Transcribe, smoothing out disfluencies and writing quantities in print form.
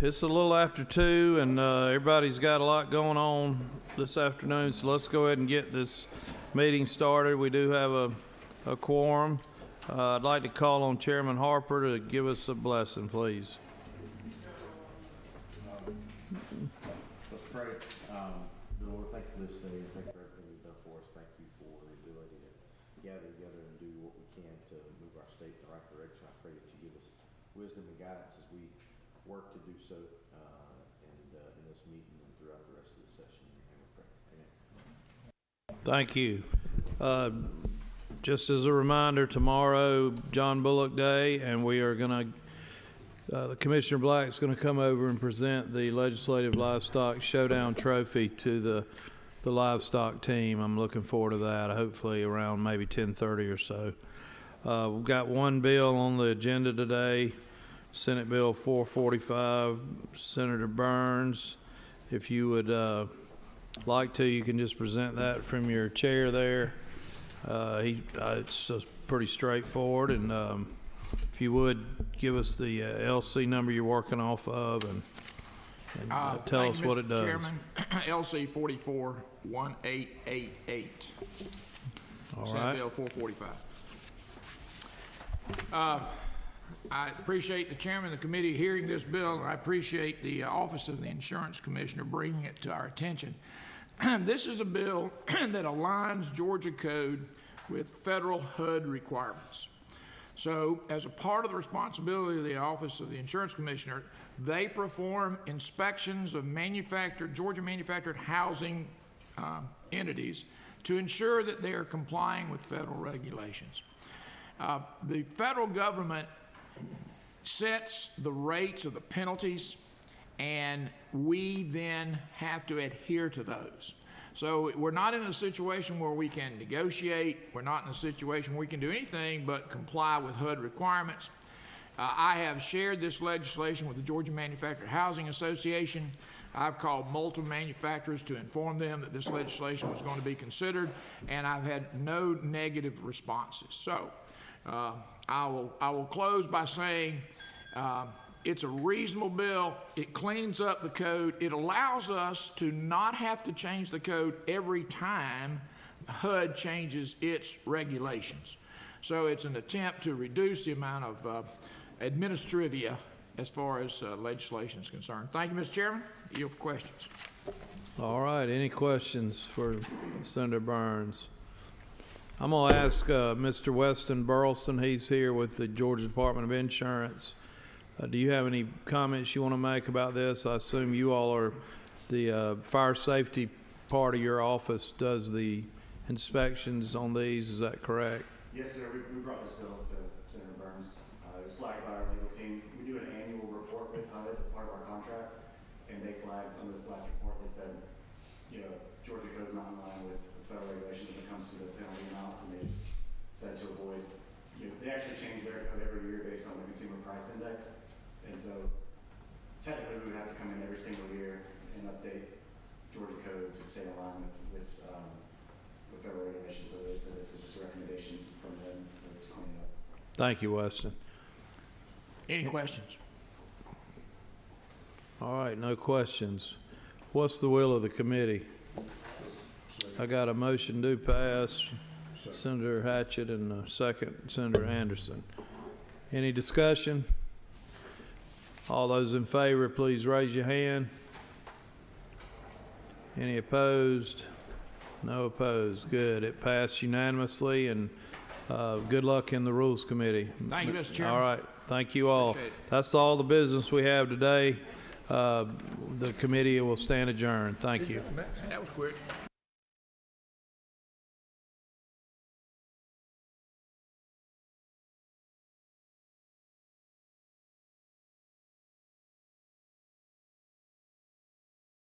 It's a little after 2, and everybody's got a lot going on this afternoon, so let's go ahead and get this meeting started. We do have a quorum. I'd like to call on Chairman Harper to give us a blessing, please. Let's pray. Lord, thank you for this day, and thank you for everything you've done for us. Thank you for the ability to gather together and do what we can to move our state in the right direction. I pray that you give us wisdom and guidance as we work to do so in this meeting and throughout the rest of the session. In your name we pray. Amen. Thank you. Just as a reminder, tomorrow, John Bullock Day, and we are going to Commissioner Black's going to come over and present the Legislative Livestock Showdown Trophy to the livestock team. I'm looking forward to that, hopefully around maybe 10:30 or so. We've got one bill on the agenda today, Senate Bill 445, Senator Burns. If you would like to, you can just present that from your chair there. It's pretty straightforward, and if you would give us the LC number you're working off of and tell us what it does. Chairman, LC 441888. All Senate right. Bill 445. I appreciate the chairman of the committee hearing this bill, and I appreciate the Office of the Insurance Commissioner bringing it to our attention. This is a bill that aligns Georgia code with federal HUD requirements. So, as a part of the responsibility of the Office of the Insurance Commissioner, they perform inspections of Georgia manufactured housing entities to ensure that they are complying with federal regulations. The federal government sets the rates of the penalties, and we then have to adhere to those. So we're not in a situation where we can negotiate. We're not in a situation where we can do anything but comply with HUD requirements. I have shared this legislation with the Georgia Manufactured Housing Association. I've called multiple manufacturers to inform them that this legislation was going to be considered, and I've had no negative responses. So I will close by saying it's a reasonable bill. It cleans up the code. It allows us to not have to change the code every time HUD changes its regulations. So it's an attempt to reduce the amount of administrivia as far as legislation is concerned. Thank you, Mr. Chairman. You have questions. All right. Any questions for Senator Burns? I'm going to ask Mr. Weston Burleson. He's here with the Georgia Department of Insurance. Do you have any comments you want to make about this? I assume you all are the fire safety part of your office does the inspections on these. Is that correct? Yes, sir. We brought this bill to Senator Burns. It was flagged by our legal team. We do an annual report with HUD as part of our contract, and they flagged on this last report. They said, Georgia code's not in line with the federal regulations when it comes to the penalty amounts, and they just said to avoid. They actually change their code every year based on the consumer price index. And so, technically, we would have to come in every single year and update Georgia code to stay in line with federal regulations. So this is just a recommendation from them to clean it up. Thank you, Weston. Any questions? All right, no questions. What's the will of the committee? I got a motion to pass. Senator Hatchett and a second, Senator Anderson. Any discussion? All those in favor, please raise your hand. Any opposed? No opposed. Good. It passed unanimously, and good luck in the Rules Committee. Thank you, Mr. Chairman. All right. Thank you all. Appreciate it. That's all the business we have today. The committee will stand adjourned. Thank you. That was quick.